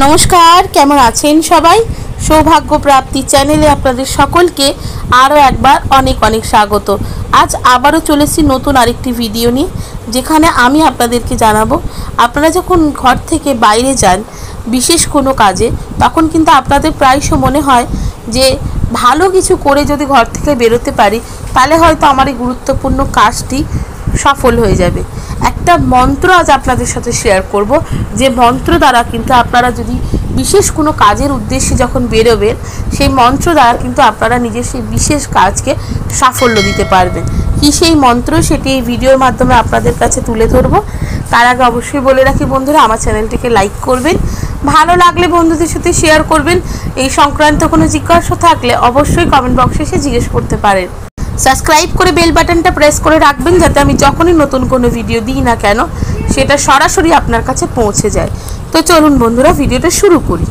नमस्कार केमन आছেন सबाई सौभाग्य प्राप्ति चैनेले आपनादेर सकलके आरो एकबार अनेक अनेक स्वागत। आज आबारो चले एसेछि नतून आरेकटी भिडियो निये जेखाने आमी आपनादेरके जानाबो आपनारा जखन घर थेके बाइरे जान विशेष कोनो काजे तखन किन्तु आपनादेर प्रायश मने हय जे भालो किछु करे जोदि घर थेके बेरोते पारी ताहले हयतो आमार एई गुरुत्वपूर्ण काजटी सफल हो जाबे। একটা মন্ত্র আজ আপনাদের সাথে শেয়ার করব যে মন্ত্র দ্বারা কিন্তু আপনারা যদি বিশেষ কোনো কাজের উদ্দেশ্যে যখন বেরোবেন সেই মন্ত্র দ্বারা কিন্তু আপনারা নিজের সেই বিশেষ কাজকে সাফল্য দিতে পারবেন। কি সেই মন্ত্র সেটি এই ভিডিওর মাধ্যমে আপনাদের কাছে তুলে ধরব। তার আগে অবশ্যই বলে রাখি বন্ধুরা আমার চ্যানেলটিকে লাইক করবেন, ভালো লাগলে বন্ধুদের সাথে শেয়ার করবেন। এই সংক্রান্ত কোনো জিজ্ঞাসা থাকলে অবশ্যই কমেন্ট বক্সে এসে জিজ্ঞেস করতে পারেন। সাবস্ক্রাইব করে বেল বাটনটা প্রেস করে রাখবেন যাতে আমি যখনই নতুন কোনো ভিডিও দিই না কেন সেটা সরাসরি আপনার কাছে পৌঁছে যায়। তো চলুন বন্ধুরা ভিডিওটা শুরু করি।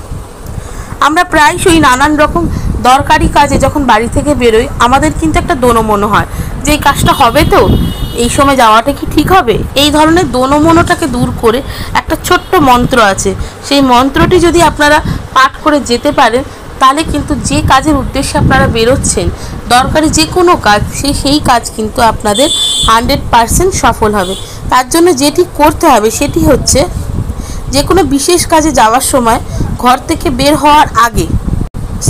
আমরা প্রায়শই নানান রকম দরকারি কাজে যখন বাড়ি থেকে বেরোই আমাদের কিন্তু একটা দোনোমনো হয় যে এই কাজটা হবে তো, এই সময় যাওয়াটা কি ঠিক হবে। এই ধরনের দোনোমনোটাকে দূর করে একটা ছোট্ট মন্ত্র আছে, সেই মন্ত্রটি যদি আপনারা পাঠ করে যেতে পারেন তাহলে কিন্তু যে কাজের উদ্দেশ্যে আপনারা বেরোচ্ছেন দরকারি যে কোনো কাজ সেই কাজ কিন্তু আপনাদের 100% সফল হবে। তার জন্য যেটি করতে হবে সেটি হচ্ছে যে কোনো বিশেষ কাজে যাওয়ার সময় ঘর থেকে বের হওয়ার আগে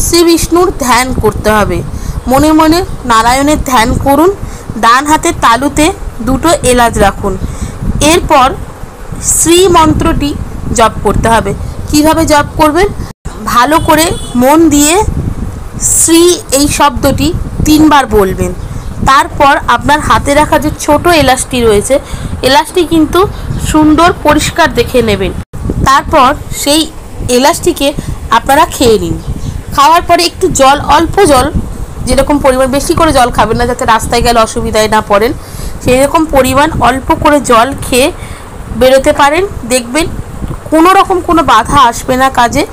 শ্রী বিষ্ণুর ধ্যান করতে হবে। মনে মনে নারায়ণের ধ্যান করুন, ডান হাতের তালুতে দুটো এলাচ রাখুন, এরপর শ্রী মন্ত্রটি জপ করতে হবে। কিভাবে জপ করবেন ভালো করে মন দিয়ে শ্রী এই শব্দটি 3 বার বলবেন। তারপর আপনার হাতে রাখা যে ছোট এলাচটি রয়েছে এলাচটি কিন্তু সুন্দর পরিষ্কার দেখে নেবেন। তারপর সেই এলাচটিকে আপনারা খেয়ে নিন। খাওয়ার পরে একটু জল, অল্প জল, যেরকম পরিমাণ, বেশি করে জল খাবেন না যাতে রাস্তায় গেলে অসুবিধায় না পড়েন, সেই রকম পরিমাণ অল্প করে জল খেয়ে বেরোতে পারেন। দেখবেন কোনো রকম কোনো বাধা আসবে না কাজে।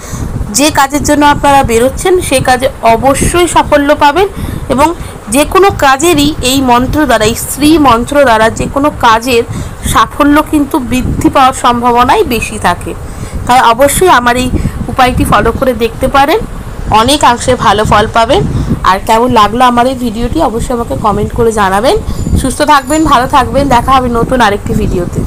যে কাজের জন্য আপনারা বেরোচ্ছেন সেই কাজে অবশ্যই সাফল্য পাবেন এবং যে কোনো কাজেরই এই মন্ত্র দ্বারা, এই শ্রী মন্ত্র দ্বারা যে কোনো কাজের সাফল্য কিন্তু বৃদ্ধি পাওয়ার সম্ভাবনাই বেশি থাকে। তাই অবশ্যই আমার এই উপায়টি ফলো করে দেখতে পারেন, অনেকাংশে ভালো ফল পাবেন। আর কেমন লাগলো আমার এই ভিডিওটি অবশ্যই আমাকে কমেন্ট করে জানাবেন। সুস্থ থাকবেন, ভালো থাকবেন, দেখা হবে নতুন আরেকটি ভিডিওতে।